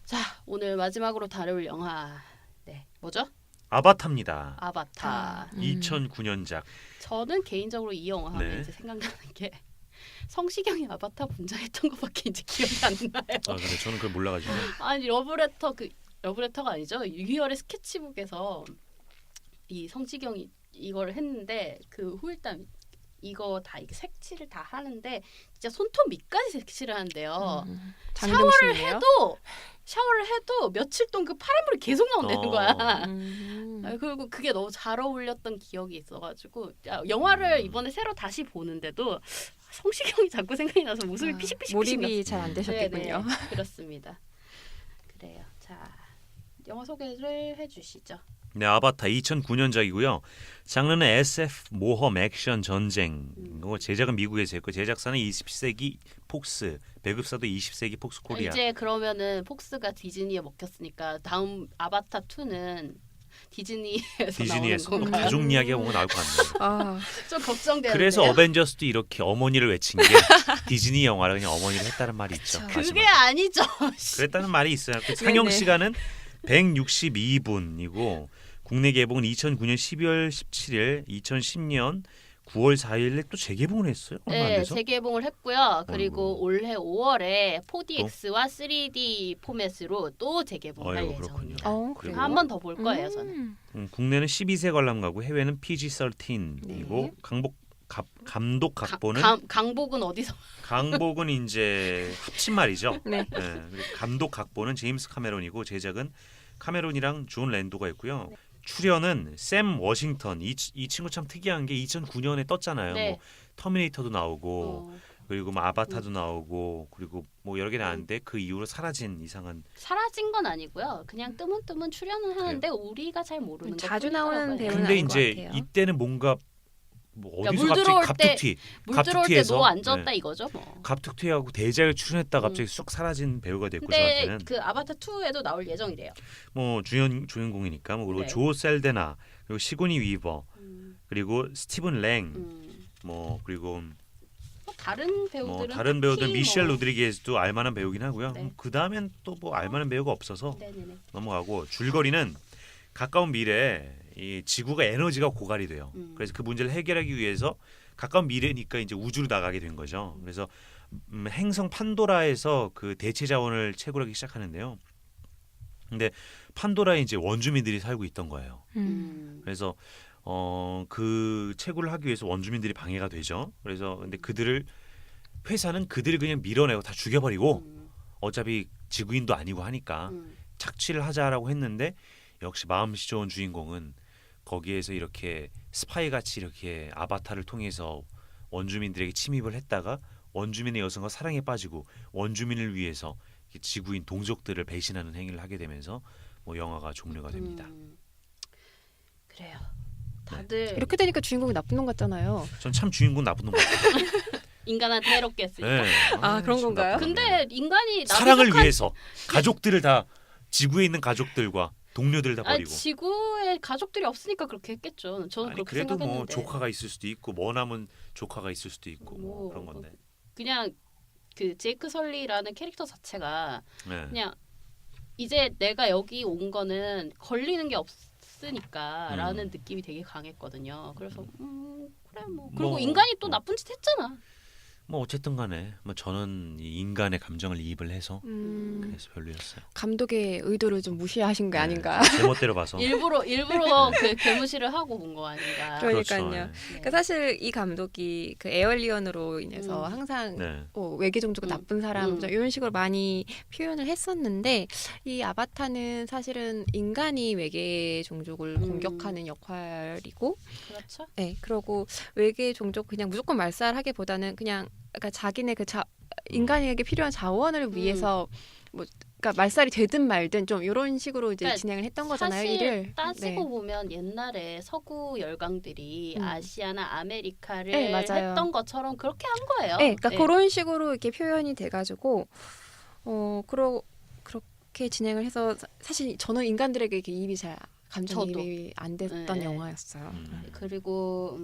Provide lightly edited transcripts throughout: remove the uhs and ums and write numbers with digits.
자, 오늘 마지막으로 다룰 영화 뭐죠? 아바타입니다. 아바타. 2009년작. 저는 개인적으로 이 영화 하면 네. 이제 생각나는 게 성시경이 아바타 분장했던 것밖에 이제 기억이 안 나요. 아 근데 저는 그걸 몰라가지고. 아니 러브레터가 아니죠. 유희열의 스케치북에서 이 성시경이 이걸 했는데 그 후일담 이거 다 이게 색칠을 다 하는데 진짜 손톱 밑까지 색칠을 하는데요. 샤워를 해도 며칠 동안 그 파란불이 계속 나온다는 거야. 그리고 그게 너무 잘 어울렸던 기억이 있어가지고 영화를 이번에 새로 다시 보는데도 성시경이 자꾸 생각이 나서 웃음이 피식피식 몰입이 잘 안 되셨겠군요. 네네, 그렇습니다. 그래요. 자, 영화 소개를 해주시죠. 네, 아바타 2009년작이고요. 장르는 SF, 모험, 액션, 전쟁. 제작은 미국에서 했고 제작사는 20세기 폭스, 배급사도 20세기 폭스 코리아. 이제 그러면은 폭스가 디즈니에 먹혔으니까 다음 아바타 2는 디즈니에서 나오는 건가요? 가족 이야기가 뭔가 나올 것 같네요. 좀 걱정되는데요. 그래서 어벤져스도 이렇게 어머니를 외친 게 디즈니 영화라 그냥 어머니를 했다는 말이 있죠. 그게 아니죠. 그랬다는 말이 있어요. 그 상영 시간은 162분이고 국내 개봉은 2009년 12월 17일, 2010년 9월 4일에 또 재개봉을 했어요. 얼마 안 네, 돼서. 재개봉을 했고요. 그리고 올해 5월에 4DX와 3D 포맷으로 또 재개봉할 예정입니다. 그리고 한 번 더 볼 거예요, 저는. 국내는 12세 관람가고 해외는 PG-13이고 네. 감독 각본은 강복은 어디서? 강복은 이제 합친 말이죠. 네. 그리고 감독 각본은 제임스 카메론이고 제작은 카메론이랑 존 랜도가 있고요. 출연은 샘 워싱턴. 이 친구 참 특이한 게 2009년에 떴잖아요. 네. 뭐 터미네이터도 나오고 그리고 뭐 아바타도 나오고 그리고 뭐 여러 개 나왔는데 그 이후로 사라진 건 아니고요. 그냥 뜨문뜨문 출연을 하는데 우리가 잘 모르는 거 자주 나오는 배우는 근데 아닌 것 이제 같아요. 이때는 뭔가 뭐 어디서 물 들어올 갑툭튀 물 들어올 때 너 안 졌다 이거죠, 뭐. 갑툭튀하고 대작을 출연했다 갑자기 쑥 사라진 배우가 됐고 근데 저한테는 그 아바타 2에도 나올 예정이래요. 뭐 주인공이니까 뭐 그리고 네. 조 셀데나 그리고 시고니 위버 그리고 스티븐 랭 뭐 그리고 다른 배우들은 다른 배우들 미셸 로드리게즈도 알만한 배우긴 하고요. 네. 그 다음엔 또 뭐 알만한 배우가 없어서 네네네. 넘어가고 줄거리는 가까운 미래에 이 지구가 에너지가 고갈이 돼요. 그래서 그 문제를 해결하기 위해서 가까운 미래니까 이제 우주로 나가게 된 거죠. 그래서 행성 판도라에서 그 대체 자원을 채굴하기 시작하는데요. 근데 판도라에 이제 원주민들이 살고 있던 거예요. 그래서 그 채굴을 하기 위해서 원주민들이 방해가 되죠. 그래서 근데 회사는 그들을 그냥 밀어내고 다 죽여버리고 어차피 지구인도 아니고 하니까 착취를 하자라고 했는데 역시 마음씨 좋은 주인공은 거기에서 이렇게 스파이 같이 이렇게 아바타를 통해서 원주민들에게 침입을 했다가 원주민의 여성과 사랑에 빠지고 원주민을 위해서 지구인 동족들을 배신하는 행위를 하게 되면서 뭐 영화가 종료가 됩니다. 그래요. 다들 이렇게 되니까 주인공이 나쁜 놈 같잖아요. 전 참 주인공 나쁜 놈 같아요. 인간한테 해롭게 했으니까. 네. 그런 건가요? 근데 인간이 사랑을 위해서 가족들을 다 지구에 있는 가족들과 동료들 다 버리고. 지구에 가족들이 없으니까 그렇게 했겠죠. 저는 그렇게 그래도 생각했는데. 뭐 조카가 있을 수도 있고 머나먼 조카가 있을 수도 있고 뭐 그런 건데. 그냥 그 제이크 설리라는 캐릭터 자체가 네. 그냥 이제 내가 여기 온 거는 걸리는 게 없으니까라는 느낌이 되게 강했거든요. 그래서 그래 뭐 그리고 인간이 또 나쁜 짓 했잖아. 뭐 어쨌든 간에 뭐 저는 이 인간의 감정을 이입을 해서 그래서 별로였어요. 감독의 의도를 좀 무시하신 게 아닌가. 제멋대로 봐서. 일부러 그 개무시를 하고 본 거 아닌가. 그러니까요. 그렇죠. 그러니까 사실 이 감독이 그 에얼리언으로 인해서 항상 외계 종족 나쁜 사람 이런 식으로 많이 표현을 했었는데 이 아바타는 사실은 인간이 외계 종족을 공격하는 역할이고, 그렇죠. 네, 그리고 외계 종족 그냥 무조건 말살하기보다는 그냥 그러니까 자기네 인간에게 필요한 자원을 위해서 뭐 그러니까 말살이 되든 말든 좀 이런 식으로 이제 진행을 했던 거잖아요. 사실 일을 따지고 보면 옛날에 서구 열강들이 아시아나 아메리카를 맞아요. 했던 것처럼 그렇게 한 거예요. 네, 그러니까 그런 식으로 이렇게 표현이 돼가지고 그렇게 진행을 해서 사실 저는 인간들에게 이렇게 이입이 감정이입이 안 됐던 영화였어요. 그리고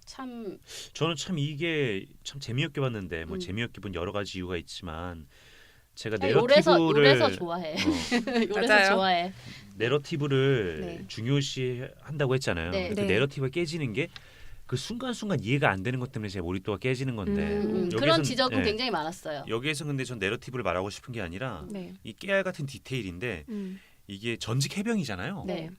참 저는 참 이게 참 재미없게 봤는데 뭐 재미없게 본 여러 가지 이유가 있지만 제가 요래서 내러티브를 좋아해. 어, 요래서 맞아요. 좋아해. 내러티브를 네. 중요시 한다고 했잖아요. 네. 그 네. 내러티브가 깨지는 게 그 순간순간 이해가 안 되는 것 때문에 제 몰입도가 깨지는 건데 그런 여기에선- 지적은 네. 굉장히 많았어요. 여기에서 근데 전 내러티브를 말하고 싶은 게 아니라 네. 이 깨알 같은 디테일인데 이게 전직 해병이잖아요. 네.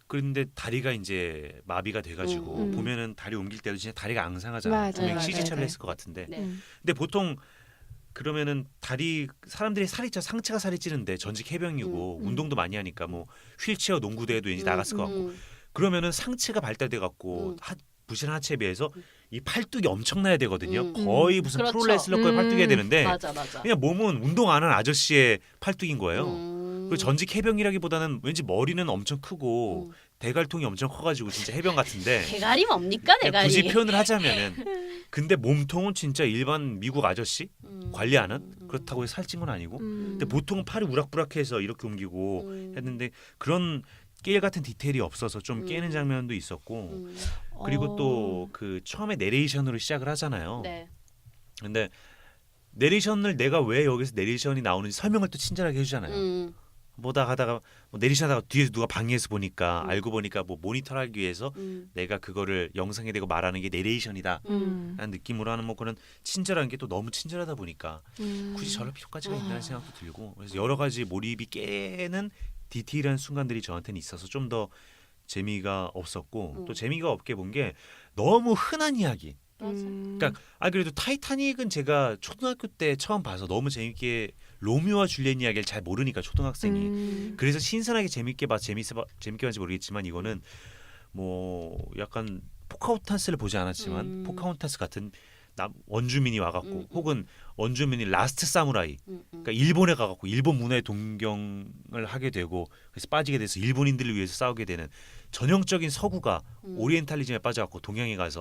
그런데 다리가 이제 마비가 돼가지고 보면은 다리 옮길 때도 진짜 다리가 앙상하잖아요. 맞아요. 분명히 맞아요. CG처리를 네. 했을 것 같은데. 네. 근데 보통 그러면은 다리 사람들이 살이 쪄 상체가 살이 찌는데 전직 해병이고 운동도 많이 하니까 뭐 휠체어 농구대회도 이제 나갔을 것 같고 그러면은 상체가 발달돼 갖고 부실한 하체에 비해서 이 팔뚝이 엄청나야 되거든요. 거의 무슨 그렇죠. 프로레슬러급의 팔뚝이어야 되는데 맞아. 그냥 몸은 운동 안 하는 아저씨의 팔뚝인 거예요. 음. 그리고 전직 해병이라기보다는 왠지 머리는 엄청 크고 대갈통이 엄청 커가지고 진짜 해병 같은데 대가리 뭡니까 대가리? 굳이 표현을 하자면은 근데 몸통은 진짜 일반 미국 아저씨 관리하는 그렇다고 해서 살찐 건 아니고 근데 보통은 팔이 우락부락해서 이렇게 옮기고 했는데 그런 깨일 같은 디테일이 없어서 좀 깨는 장면도 있었고 그리고 또 그 처음에 내레이션으로 시작을 하잖아요. 네. 근데 내레이션을 내가 왜 여기서 내레이션이 나오는지 설명을 또 친절하게 해주잖아요. 보다 하다가 뭐 내리셔다가 뒤에서 누가 방해해서 보니까 알고 보니까 뭐 모니터를 하기 위해서 내가 그거를 영상에 대고 말하는 게 내레이션이다 라는 느낌으로 하는 뭐 그런 친절한 게 또 너무 친절하다 보니까 굳이 저럴 필요까지가 있다는 생각도 들고 그래서 여러 가지 몰입이 깨는 디테일한 순간들이 저한테는 있어서 좀 더 재미가 없었고 또 재미가 없게 본 게 너무 흔한 이야기. 그러니까 그래도 타이타닉은 제가 초등학교 때 처음 봐서 너무 재밌게 로미오와 줄리엣 이야기를 잘 모르니까 초등학생이 그래서 신선하게 재밌게 봤지 모르겠지만 이거는 뭐 약간 포카혼타스를 보지 않았지만 포카혼타스 같은 원주민이 와갖고 혹은 원주민이 라스트 사무라이 그러니까 일본에 가갖고 일본 문화에 동경을 하게 되고 그래서 빠지게 돼서 일본인들을 위해서 싸우게 되는 전형적인 서구가 오리엔탈리즘에 빠져갖고 동양에 가서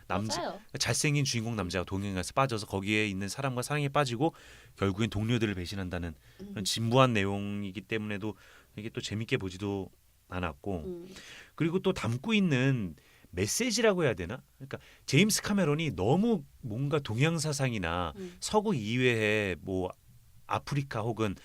맞아요. 잘생긴 주인공 남자가 동양에 가서 빠져서 거기에 있는 사람과 사랑에 빠지고 결국엔 동료들을 배신한다는 그런 진부한 내용이기 때문에도 이게 또 재밌게 보지도 않았고 그리고 또 담고 있는 메시지라고 해야 되나? 그러니까 제임스 카메론이 너무 뭔가 동양 사상이나 서구 이외의 뭐 아프리카 혹은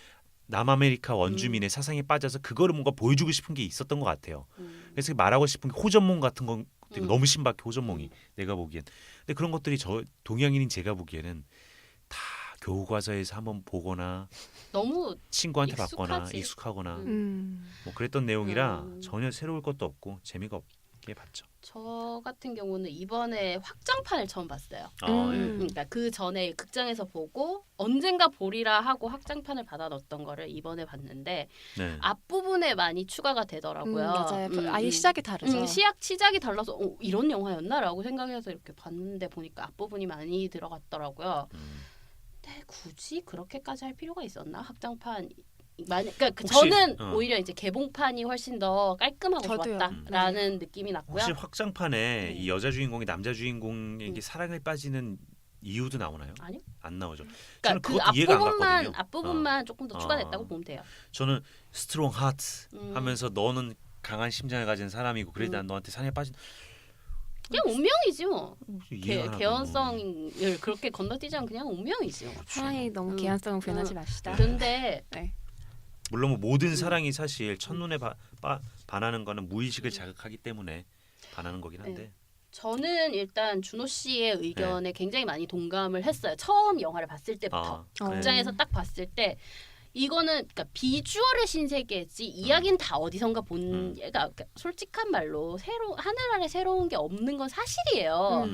남아메리카 원주민의 사상에 빠져서 그거를 뭔가 보여주고 싶은 게 있었던 것 같아요. 그래서 말하고 싶은 게 호전몽 같은 건 너무 신박해 호전몽이 내가 보기엔. 근데 그런 것들이 저 동양인인 제가 보기에는 다 교과서에서 한번 보거나 너무 친구한테 익숙하지. 받거나 익숙하거나 뭐 그랬던 내용이라 전혀 새로울 것도 없고 재미가 없게 봤죠. 저 같은 경우는 이번에 확장판을 처음 봤어요. 그러니까 그 전에 극장에서 보고 언젠가 보리라 하고 확장판을 받아 넣었던 거를 이번에 봤는데 네. 앞부분에 많이 추가가 되더라고요. 맞아요. 아예 시작이 다르죠. 시작이 달라서 이런 영화였나라고 생각해서 이렇게 봤는데 보니까 앞부분이 많이 들어갔더라고요. 근데 굳이 그렇게까지 할 필요가 있었나? 확장판 그러니까 저는 오히려 이제 개봉판이 훨씬 더 깔끔하고 저도요. 좋았다라는 느낌이 났고요. 혹시 확장판에 이 여자 주인공이 남자 주인공에게 사랑에 빠지는 이유도 나오나요? 아니요. 안 나오죠. 그러니까 저는 그 그것도 이해가 안 갔거든요. 앞부분만 조금 더 추가됐다고 보면 돼요. 저는 스트롱 하트 하면서 너는 강한 심장을 가진 사람이고 그래 난 너한테 사랑에 빠진 그냥 운명이지 뭐. 이해가 안 하고. 개연성을 그렇게 건너뛰지 않은 그냥 운명이지 뭐. 사랑이 너무 개연성을 표현하지 맙시다. 근데 물론 뭐 모든 사랑이 사실 첫눈에 반하는 거는 무의식을 자극하기 때문에 반하는 거긴 한데 저는 일단 준호 씨의 의견에 굉장히 많이 동감을 했어요. 처음 영화를 봤을 때부터 극장에서 딱 봤을 때 이거는 그러니까 비주얼의 신세계지 이야기는 다 어디선가 본 얘가 그러니까 솔직한 말로 하늘 아래 새로운 게 없는 건 사실이에요.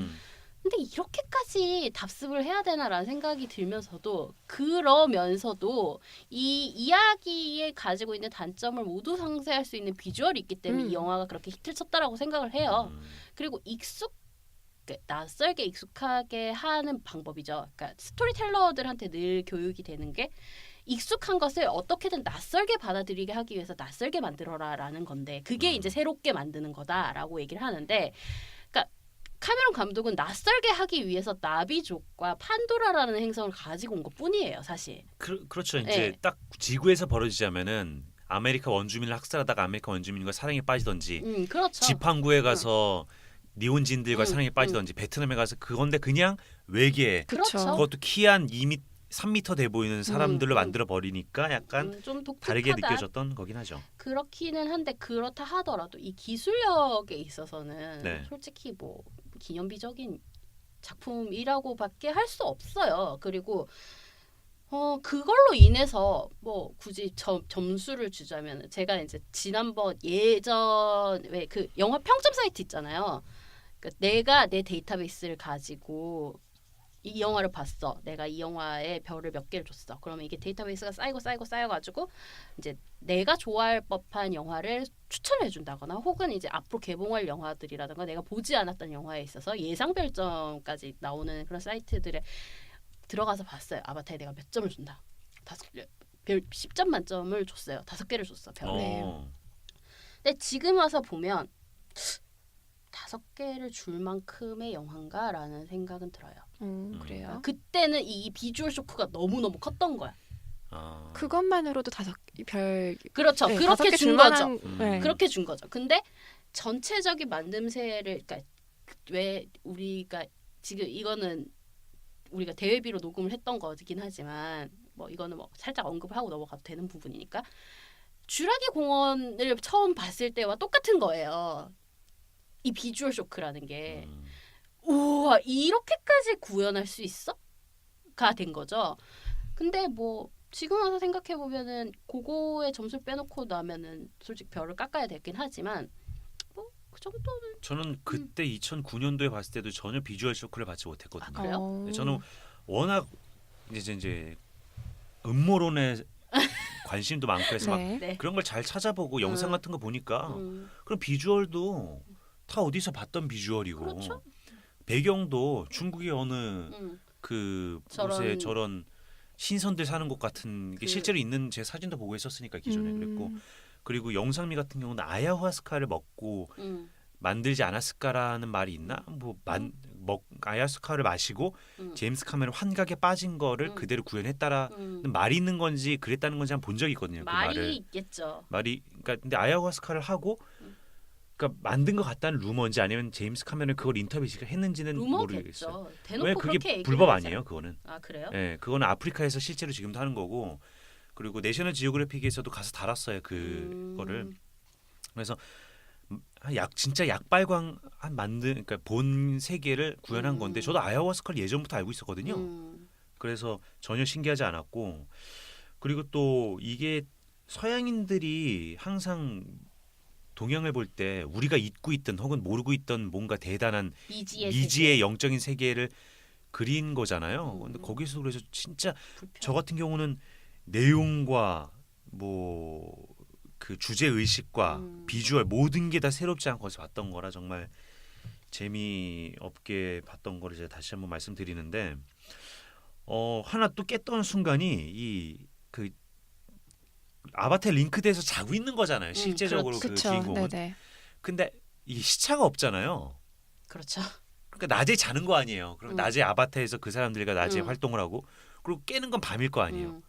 근데 이렇게까지 답습을 해야 되나라는 생각이 들면서도 그러면서도 이 이야기에 가지고 있는 단점을 모두 상쇄할 수 있는 비주얼이 있기 때문에 이 영화가 그렇게 히트를 쳤다라고 생각을 해요. 그리고 낯설게 익숙하게 하는 방법이죠. 그러니까 스토리텔러들한테 늘 교육이 되는 게 익숙한 것을 어떻게든 낯설게 받아들이게 하기 위해서 낯설게 만들어라라는 건데 그게 이제 새롭게 만드는 거다라고 얘기를 하는데 그러니까 카메론 감독은 낯설게 하기 위해서 나비족과 판도라라는 행성을 가지고 온 것뿐이에요, 사실. 그렇죠. 이제 딱 지구에서 벌어지자면은 아메리카 원주민을 학살하다가 아메리카 원주민과 사랑에 빠지던지 그렇죠. 지판구에 가서 니혼진들과 사랑에 빠지던지 베트남에 가서 그건데 그냥 외계 그렇죠. 그것도 키안 2m 3m 돼 보이는 사람들로 만들어 버리니까 약간 좀 독특하다. 다르게 느껴졌던 거긴 하죠. 그렇기는 한데 그렇다 하더라도 이 기술력에 있어서는 네. 솔직히 뭐 기념비적인 작품이라고밖에 할 수 없어요. 그리고 그걸로 인해서 뭐 굳이 점수를 주자면 제가 이제 지난번 예전에 그 영화 평점 사이트 있잖아요. 그러니까 내가 내 데이터베이스를 가지고 이 영화를 봤어. 내가 이 영화에 별을 몇 개를 줬어. 그러면 이게 데이터베이스가 쌓여가지고 이제 내가 좋아할 법한 영화를 추천을 해준다거나 혹은 이제 앞으로 개봉할 영화들이라든가 내가 보지 않았던 영화에 있어서 예상 별점까지 나오는 그런 사이트들에 들어가서 봤어요. 아바타에 내가 몇 점을 준다. 별 10점 만점을 줬어요. 5개를 줬어. 별을. 근데 지금 와서 보면 5개를 줄 만큼의 영화인가라는 생각은 들어요. 그래요. 그때는 이 비주얼 쇼크가 너무너무 컸던 거야. 그것만으로도 5별 그렇죠. 네, 그렇게 5개 준 거죠. 줄만한, 네. 그렇게 준 거죠. 근데 전체적인 만듦새를 그러니까 왜 우리가 지금 이거는 우리가 대회비로 녹음을 했던 거긴 하지만 뭐 이거는 뭐 살짝 언급을 하고 넘어가도 되는 부분이니까 쥬라기 공원을 처음 봤을 때와 똑같은 거예요. 이 비주얼 쇼크라는 게 우와 이렇게까지 구현할 수 있어? 가 된 거죠. 근데 뭐 지금 와서 생각해 보면은 그거의 점수를 빼놓고 나면은 솔직히 별을 깎아야 되긴 하지만 뭐 그 정도는 저는 그때 2009년도에 봤을 때도 전혀 비주얼 쇼크를 받지 못했거든요. 아, 그래요? 네, 저는 워낙 이제 음모론에 관심도 많고 해서 막 네. 네. 그런 걸 잘 찾아보고 영상 같은 거 보니까 그럼 비주얼도 다 어디서 봤던 비주얼이고 그렇죠. 배경도 중국의 어느 그 저런- 곳에 저런 신선들 사는 곳 같은 게 그- 실제로 있는 제 사진도 보고 했었으니까 기존에 그랬고 그리고 영상미 같은 경우는 아야후아스카를 먹고 만들지 않았을까라는 말이 있나? 아야후아스카를 마시고 제임스 카메론 환각에 빠진 거를 그대로 구현했다라는 말이 있는 건지 그랬다는 건지 한 본 적이 있거든요. 그 말이 말을. 있겠죠. 말이 그러니까 근데 아야후아스카를 하고 그러니까 만든 것 같다는 루머인지 아니면 제임스 카메론 그걸 인터뷰를 했는지는 모르겠어요. 루머겠죠. 대놓고 왜 그렇게 그게 얘기를 불법 하잖아요. 아니에요, 그거는. 아 그래요? 예, 그거는 아프리카에서 실제로 지금도 하는 거고 그리고 내셔널 지오그래픽에서도 가서 달았어요, 그거를. 그래서 진짜 약발광 한 그러니까 본 세계를 구현한 건데 저도 아야후아스카를 예전부터 알고 있었거든요. 그래서 전혀 신기하지 않았고 그리고 또 이게 서양인들이 항상 동양을 볼 때 우리가 잊고 있던 혹은 모르고 있던 뭔가 대단한 미지의 영적인 세계를 그린 거잖아요. 근데 거기서 그래서 진짜 저 같은 경우는 내용과 뭐 그 주제 의식과 비주얼 모든 게 다 새롭지 않고서 봤던 거라 정말 재미없게 봤던 거를 제가 다시 한번 말씀드리는데 하나 또 깼던 순간이 이 그 아바타에 링크돼서 자고 있는 거잖아요. 실제적으로 그 그쵸. 주인공은. 네네. 근데 이 시차가 없잖아요. 그렇죠. 그러니까 낮에 자는 거 아니에요. 그럼 낮에 아바타에서 그 사람들과 낮에 음. 활동을 하고 그리고 깨는 건 밤일 거 아니에요.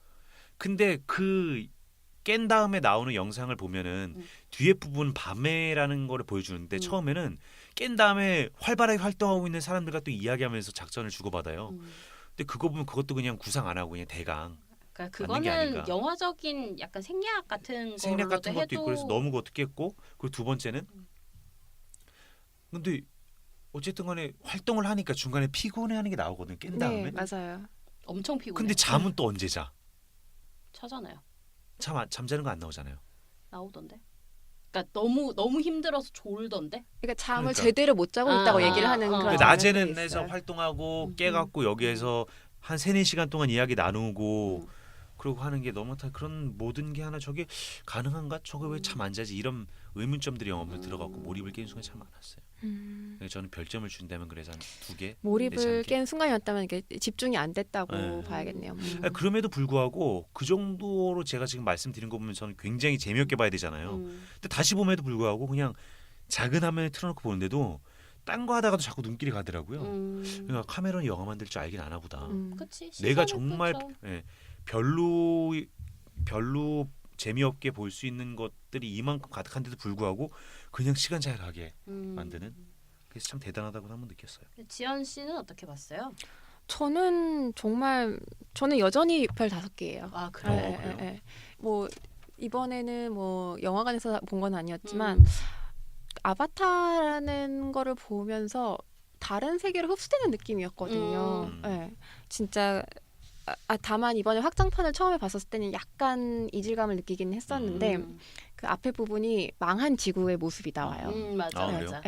근데 그 깬 다음에 나오는 영상을 보면은 뒤에 부분 밤에라는 거를 보여주는데 처음에는 깬 다음에 활발하게 활동하고 있는 사람들과 또 이야기하면서 작전을 주고받아요. 근데 그거 보면 그것도 그냥 구상 안 하고 그냥 대강 그러니까 맞는 게 그거는 아닌가. 영화적인 약간 생략 같은 생략 걸로도 같은 것도 해도 있고 그래서 너무 그것도 깼고 그리고 두 번째는 근데 어쨌든 간에 활동을 하니까 중간에 피곤해하는 게 나오거든요. 깬 다음에. 네, 맞아요. 엄청 피곤해. 근데 잠은 또 언제 자? 차잖아요. 잠자는 거 안 나오잖아요. 나오던데. 그러니까 너무 힘들어서 졸던데. 그러니까 잠을 그러니까. 제대로 못 자고 있다고 얘기를 하는 그런 근데 장면들이 낮에는 있어요. 해서 활동하고 깨갖고 여기에서 한 3-4시간 동안 이야기 나누고 그러고 하는 게 너무 그런 모든 게 하나 저게 가능한가? 저게 왜 잠 안 자지? 이런 의문점들이 영화에 들어가고 몰입을 깨는 순간이 참 많았어요. 그래서 저는 별점을 준다면 그래서 한 2개. 몰입을 깬 순간이었다면 이게 집중이 안 됐다고 네. 봐야겠네요. 그럼에도 불구하고 그 정도로 제가 지금 말씀드린 거 보면 저는 굉장히 재미없게 봐야 되잖아요. 근데 다시 봄에도 불구하고 그냥 작은 화면에 틀어놓고 보는데도 딴 거 하다가도 자꾸 눈길이 가더라고요. 그러니까 카메론이 영화 만들 줄 알긴 아나 보다. 그치, 내가 시선을 정말 끄죠. 별로 재미없게 볼 수 있는 것들이 이만큼 가득한데도 불구하고 그냥 시간 잘 가게 만드는 그래서 참 대단하다고 한번 느꼈어요. 지연 씨는 어떻게 봤어요? 저는 여전히 별 5개예요. 아 그래요? 그래요? 뭐 이번에는 뭐 영화관에서 본 건 아니었지만 음. 아바타라는 거를 보면서 다른 세계로 흡수되는 느낌이었거든요. 네, 진짜 다만 이번에 확장판을 처음에 봤었을 때는 약간 이질감을 느끼긴 했었는데 그 앞에 부분이 망한 지구의 모습이 나와요. 맞아 그래요? 맞아.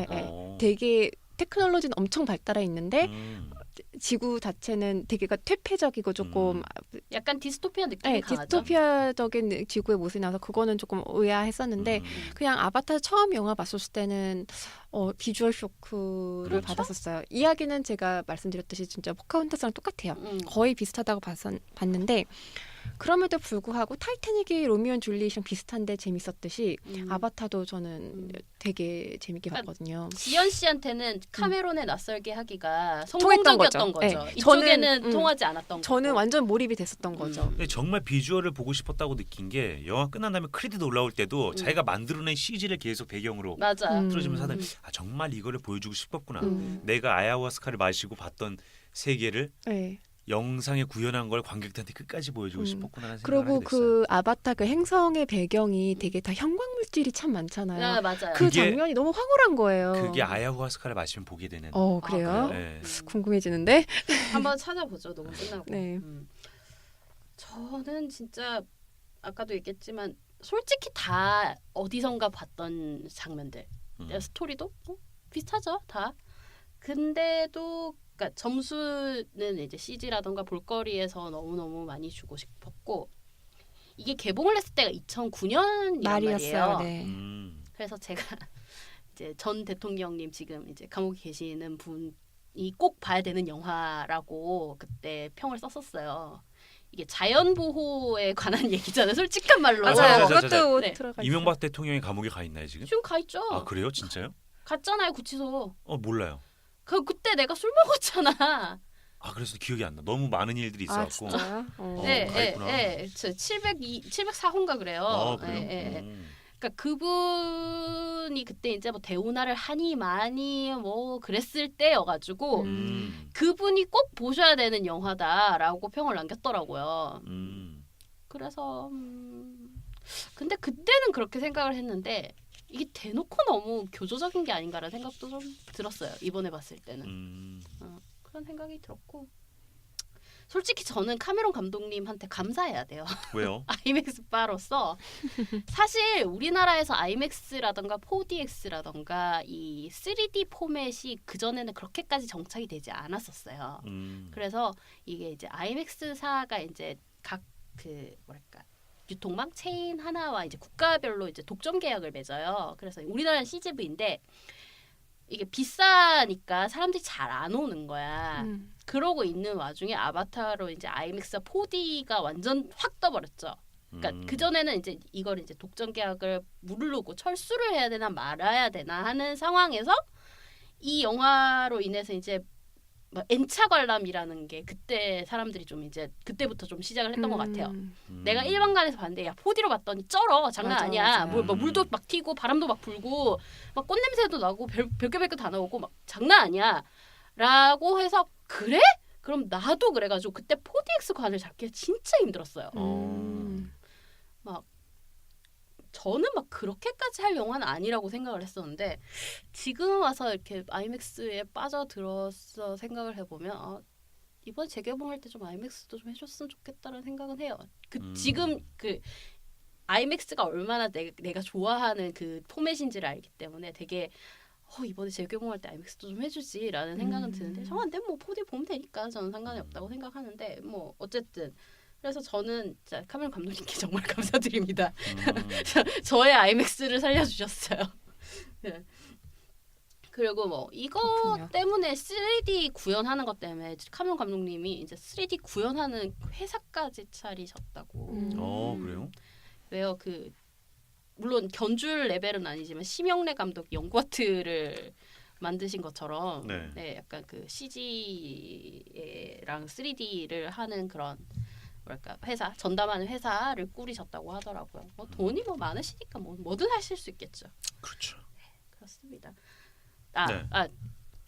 되게 테크놀로지는 엄청 발달해 있는데 지구 자체는 되게 퇴폐적이고 조금 약간 디스토피아 느낌이 강하죠. 디스토피아적인 지구의 모습이 나서 그거는 조금 의아했었는데 그냥 아바타 처음 영화 봤었을 때는 비주얼 쇼크를 그렇죠? 받았었어요. 이야기는 제가 말씀드렸듯이 진짜 포카혼타스랑 똑같아요. 거의 비슷하다고 봤는데 그럼에도 불구하고 타이타닉이 로미오 앤 줄리엣이랑 비슷한데 재밌었듯이 아바타도 저는 되게 재밌게 봤거든요. 지연 씨한테는 카메론의 낯설게 하기가 통했던 성공적이었던 거죠. 거죠. 네. 이쪽에는 통하지 않았던 저는 거고. 완전 몰입이 됐었던 거죠. 근데 정말 비주얼을 보고 싶었다고 느낀 게 영화 끝난 다음에 크레딧 올라올 때도 자기가 만들어낸 CG를 계속 배경으로 맞아. 틀어주면서 하는 정말 이거를 보여주고 싶었구나. 음. 내가 아야후아스카를 마시고 봤던 세계를 네. 영상에 구현한 걸 관객들한테 끝까지 보여주고 싶었구나라는 생각을 그리고 하게 됐어요. 그 아바타 그 행성의 배경이 되게 다 형광물질이 참 많잖아요. 아, 맞아요. 그 그게- 장면이 너무 황홀한 거예요. 그게 아야후아스카를 마시면 보게 되는. 그래요? 그래요? 네. 궁금해지는데. 한번 찾아보죠. 너무 끝나고. 네. 저는 진짜 아까도 얘기했지만 솔직히 다 어디선가 봤던 장면들. 스토리도 비슷하죠, 다. 근데도 그러니까 점수는 이제 CG라던가 볼거리에서 너무너무 많이 주고 싶었고 이게 개봉을 했을 때가 2009년이란 말이었어요. 말이에요. 네. 그래서 제가 이제 전 대통령님 지금 이제 감옥에 계시는 분이 꼭 봐야 되는 영화라고 그때 평을 썼었어요. 이게 자연 보호에 관한 얘기잖아요. 솔직한 말로. 맞아요. 맞아요. 그것도 네. 들어가 있어요. 이명박 대통령이 감옥에 가 있나요 지금? 지금 가 있죠. 아 그래요? 진짜요? 갔잖아요 구치소. 몰라요. 그때 내가 술 먹었잖아. 아 그래서 기억이 안 나. 너무 많은 일들이 아 있어갖고. 진짜요? 네, 가 있구나. 704호인가 그래요. 그래요? 그러니까 그분이 그때 이제 뭐 대우나를 하니 많이 뭐 그랬을 때여가지고 그분이 꼭 보셔야 되는 영화다라고 평을 남겼더라고요. 그래서 근데 그때는 그렇게 생각을 했는데 이게 대놓고 너무 교조적인 게 아닌가라는 생각도 좀 들었어요. 이번에 봤을 때는 그런 생각이 들었고 솔직히 저는 카메론 감독님한테 감사해야 돼요. 왜요? 아이맥스 바로서 사실 우리나라에서 아이맥스라던가 4DX라던가 이 3D 포맷이 그 전에는 그렇게까지 정착이 되지 않았었어요. 그래서 이게 이제 아이맥스사가 이제 각 그 뭐랄까 유통망 체인 하나와 이제 국가별로 이제 독점 계약을 맺어요. 그래서 우리나라는 CGV인데 이게 비싸니까 사람들이 잘 안 오는 거야. 그러고 있는 와중에 아바타로 이제 아이맥스 4D가 완전 확 떠버렸죠. 그러니까 그 전에는 이제 이걸 이제 독점 계약을 무르르고 철수를 해야 되나 말아야 되나 하는 상황에서 이 영화로 인해서 이제 뭐 N차 관람이라는 게 그때 사람들이 좀 이제 그때부터 좀 시작을 했던 것 같아요. 내가 일반관에서 봤는데 야 4D로 봤더니 쩔어 장난 맞아, 아니야. 맞아요. 뭐 물도 막 튀고 바람도 막 불고 막 꽃냄새도 나고 별게 다 나오고 막 장난 아니야. 라고 해서 그래? 그럼 나도 그래가지고 그때 4DX 관을 잡기가 진짜 힘들었어요. 막 저는 막 그렇게까지 할 영화는 아니라고 생각을 했었는데 지금 와서 이렇게 아이맥스에 빠져들어서 생각을 해보면 이번 재개봉할 때 좀 아이맥스도 좀 해줬으면 좋겠다는 생각은 해요. 지금 그 아이맥스가 얼마나 내가 좋아하는 그 포맷인지를 알기 때문에 되게 이번에 재개봉할 때 아이맥스도 좀 해주지라는 생각은 드는데 정한데 뭐 4D 보면 되니까 저는 상관이 없다고 생각하는데 뭐 어쨌든 그래서 저는 진짜 카메론 감독님께 정말 감사드립니다. 저의 아이맥스를 살려주셨어요. 네. 그리고 뭐 이거 그렇군요. 때문에 3D 구현하는 것 때문에 카메론 감독님이 이제 3D 구현하는 회사까지 차리셨다고. 그래요? 왜요? 그 물론 견줄 레벨은 아니지만 심영래 감독 연구아트를 만드신 것처럼 네, 약간 그 CG랑 3D를 하는 그런 뭐랄까 회사 전담하는 회사를 꾸리셨다고 하더라고요. 뭐 돈이 뭐 많으시니까 뭐든 하실 수 있겠죠. 그렇죠. 그렇습니다.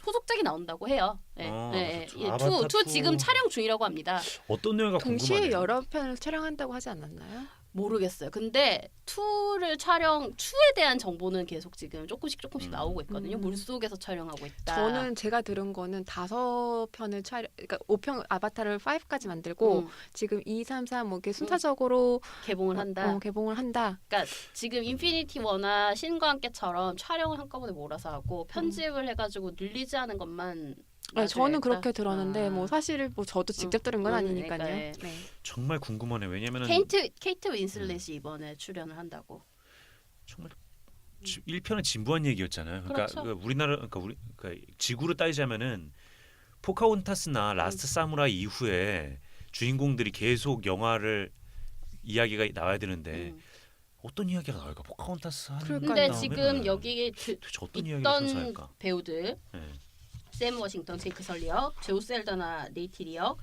후속작이 나온다고 해요. 예, 그렇죠. 예, 아바타 투 투. 지금 촬영 중이라고 합니다. 어떤 내용이 동시에 궁금하네요. 여러 편을 촬영한다고 하지 않았나요? 모르겠어요. 근데 2에 대한 정보는 계속 지금 조금씩 나오고 있거든요. 물속에서 촬영하고 있다. 저는 제가 들은 거는 5편을 그러니까 5편 아바타를 5까지 만들고 지금 2, 3, 4 뭐 이렇게 순차적으로 개봉을 한다. 개봉을 한다. 그러니까 지금 인피니티 워나 신과 함께처럼 촬영을 한꺼번에 몰아서 하고 편집을 해가지고 릴리즈하는 것만. 네, 저는 나중에 그렇게 들었는데 아. 뭐 사실 뭐 저도 직접 들은 건 아니니까요. 그러니까, 예. 네. 정말 궁금하네. 왜냐면은 케이트 윈슬렛이 이번에 출연을 한다고. 정말 1편은 진부한 얘기였잖아요. 그러니까 그렇죠. 우리나라 그러니까 지구로 따지자면은 포카혼타스나 라스트 사무라이 이후에 주인공들이 계속 이야기가 나와야 되는데 어떤 이야기가 나올까? 포카혼타스 하는 근데 근데 다음에는 지금 여기에 도대체 어떤 이야기를 있던 선사할까? 배우들 네. 샘 워싱턴, 제이크 설리 역, 제우스 엘더나 네이티리 역,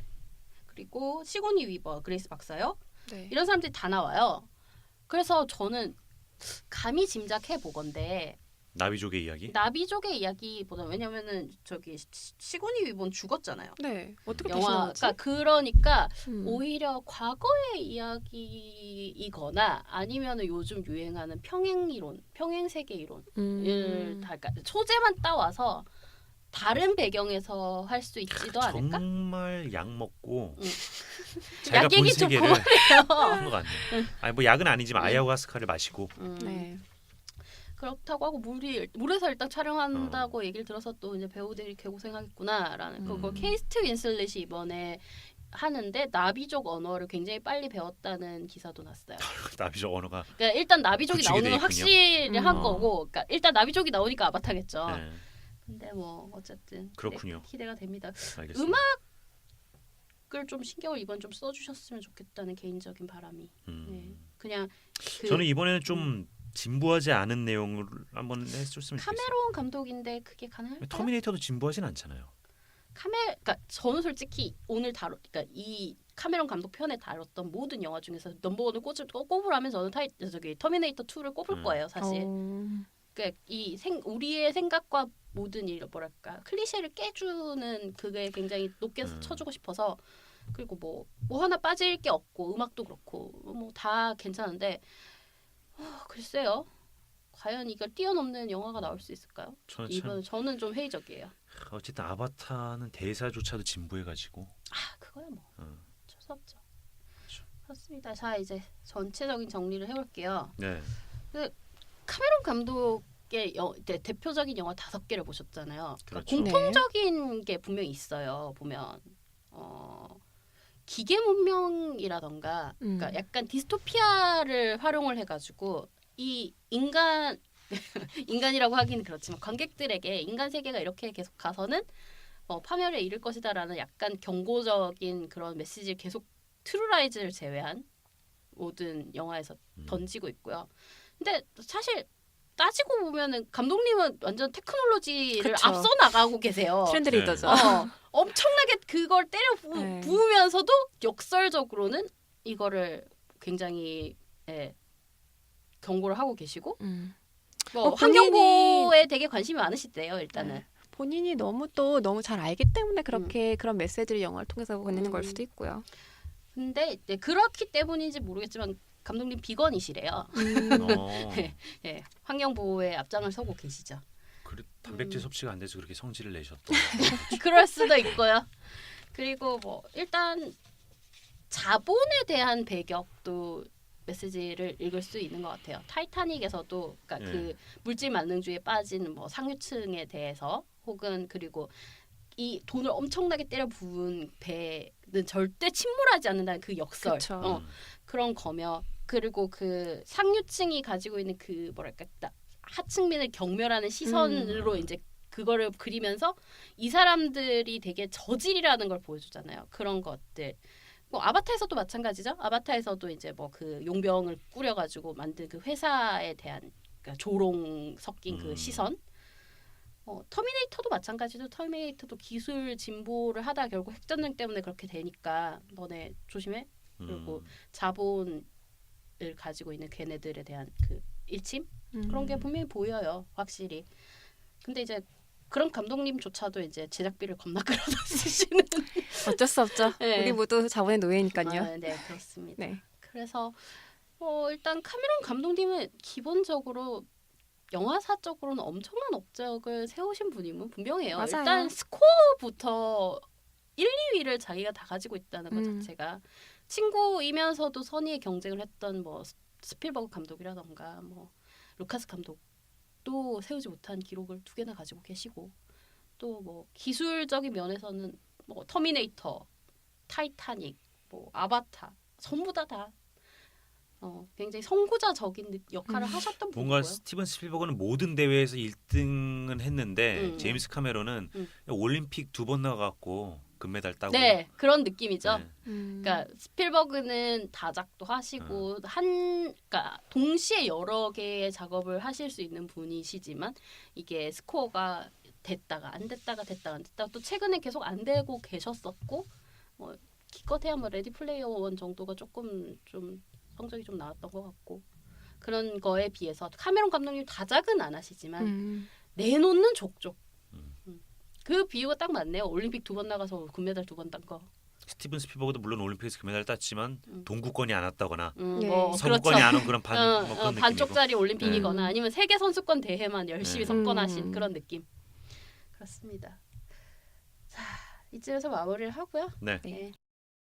그리고 시고니 위버, 그레이스 박사 역 네. 이런 사람들이 다 나와요. 그래서 저는 감히 짐작해 보건데 나비족의 이야기? 나비족의 이야기보다 왜냐면은 저기 시고니 위버는 죽었잖아요. 네. 어떻게 다시 영화 나왔지? 그러니까 오히려 과거의 이야기이거나 아니면은 요즘 유행하는 평행 이론, 평행 세계 이론을 다 그러니까 소재만 따와서 다른 배경에서 할 수 있지도 않을까? 정말 약 먹고 응. 자기가 약 본 얘기 좀 세계를 한 것 같네요. 아니 뭐 약은 아니지만 응. 아야후아스카를 마시고 네. 그렇다고 하고 물에서 일단 촬영한다고 얘기를 들어서 또 이제 배우들이 개고생하겠구나라는 그거 케이트 윈슬렛이 이번에 하는데 나비족 언어를 굉장히 빨리 배웠다는 기사도 났어요. 나비족 언어가 그러니까 일단 나비족이 구축이 나오는 건 돼 확실히 한 어. 거고, 그러니까 일단 나비족이 나오니까 아바타겠죠. 네, 근데 뭐 어쨌든 그렇군요. 기대가 됩니다. 알겠습니다. 음악을 좀 신경을 이번 좀 써주셨으면 좋겠다는 개인적인 바람이. 네. 그냥 저는 이번에는 좀 진부하지 않은 내용을 한번 해줬으면 좋겠어요. 카메론 감독인데 그게 가능할까요? 터미네이터도 진부하진 않잖아요. 그러니까 저는 솔직히 오늘 그러니까 이 카메론 감독 편에 다뤘던 모든 영화 중에서 넘버원을 꼽으라면 저는 터미네이터 2를 꼽을 거예요, 사실. 그러니까 우리의 생각과 모든 뭐랄까 클리셰를 깨주는 그게 굉장히 높게 쳐주고 싶어서. 그리고 뭐 하나 빠질 게 없고 음악도 그렇고 뭐 다 괜찮은데 글쎄요. 과연 이걸 뛰어넘는 영화가 나올 수 있을까요? 저는 좀 회의적이에요. 어쨌든 아바타는 대사조차도 진부해가지고 그거야 뭐 어쩔 수 없죠. 그렇습니다. 자 이제 전체적인 정리를 해볼게요. 네. 카메론 감독의 대표적인 영화 5개를 보셨잖아요. 그러니까 그렇죠. 공통적인 게 분명히 있어요. 보면 기계 문명이라던가 그러니까 약간 디스토피아를 활용을 해가지고 이 인간이라고 하기는 그렇지만 관객들에게 인간 세계가 이렇게 계속 가서는 파멸에 이를 것이다라는 약간 경고적인 그런 메시지를 계속 트루라이즈를 제외한 모든 영화에서 던지고 있고요. 근데 사실 따지고 보면은 감독님은 완전 테크놀로지를 그쵸. 앞서 나가고 계세요. 트렌드 리더죠. 엄청나게 그걸 때려 부으면서도 역설적으로는 이거를 굉장히 경고를 하고 계시고 환경보호에 되게 관심이 많으시대요. 일단은. 네. 본인이 너무 잘 알기 때문에 그렇게 그런 메시지를 영화를 통해서 보내는 걸 수도 있고요. 근데 그렇기 때문인지 모르겠지만 감독님 비건이시래요. 예, 환경 보호에 앞장을 서고 계시죠. 단백질 섭취가 안 돼서 그렇게 성질을 내셨던. 그럴 수도 있고요. 그리고 일단 자본에 대한 배격도 메시지를 읽을 수 있는 것 같아요. 타이타닉에서도 그러니까 그 물질 만능주의에 빠진 상류층에 대해서 혹은 그리고 이 돈을 엄청나게 때려 부은 배는 절대 침몰하지 않는다는 그 역설. 그런 거며 그리고 그 상류층이 가지고 있는 그 뭐랄까 하층민을 경멸하는 시선으로 이제 그거를 그리면서 이 사람들이 되게 저질이라는 걸 보여주잖아요. 그런 것들. 아바타에서도 마찬가지죠. 아바타에서도 이제 그 용병을 꾸려가지고 만든 그 회사에 대한 그러니까 조롱 섞인 그 시선. 터미네이터도 마찬가지죠. 터미네이터도 기술 진보를 하다 결국 핵전쟁 때문에 그렇게 되니까 너네 조심해. 그리고 자본을 가지고 있는 걔네들에 대한 그 일침 그런 게 분명히 보여요. 확실히. 근데 이제 그런 감독님조차도 이제 제작비를 겁나 끌어다 쓰시는. 어쩔 수 없죠. 네. 우리 모두 자본의 노예니까요. 아, 네, 그렇습니다. 네. 그래서 일단 카메론 감독님은 기본적으로 영화사적으로는 엄청난 업적을 세우신 분임은 분명해요. 맞아요. 일단 스코어부터 1, 2위를 자기가 다 가지고 있다는 것 자체가 친구이면서도 선의의 경쟁을 했던 뭐 스필버그 감독이라던가 뭐 루카스 감독도 세우지 못한 기록을 2개나 가지고 계시고 또 뭐 기술적인 면에서는 뭐 터미네이터, 타이타닉, 뭐 아바타 전부 다 굉장히 선구자적인 역할을 하셨던 뭔가 분이고요. 스티븐 스필버그는 모든 대회에서 1등은 했는데 제임스 카메론은 올림픽 2번 나가갖고 금메달 따고. 네, 그런 느낌이죠. 네. 그러니까 스필버그는 다작도 하시고 그러니까 동시에 여러 개의 작업을 하실 수 있는 분이시지만 이게 스코어가 됐다가 안 됐다가 또 최근에 계속 안 되고 계셨었고 뭐 기껏해야 뭐 레디 플레이어 원 정도가 조금 좀 성적이 좀 나왔던 것 같고 그런 거에 비해서 카메론 감독님 다작은 안 하시지만 내놓는 족족. 그 비유가 딱 맞네요. 올림픽 2번 나가서 금메달 2번 딴 거. 스티븐 스필버그도 물론 올림픽에서 금메달 땄지만 동구권이 안 왔다거나 네. 서구권이 그렇죠. 안 온 그런 뭐 그런 반쪽짜리 올림픽이거나 아니면 세계 선수권 대회만 열심히 석권하신 그런 느낌. 그렇습니다. 자, 이쯤에서 마무리를 하고요. 네. 네.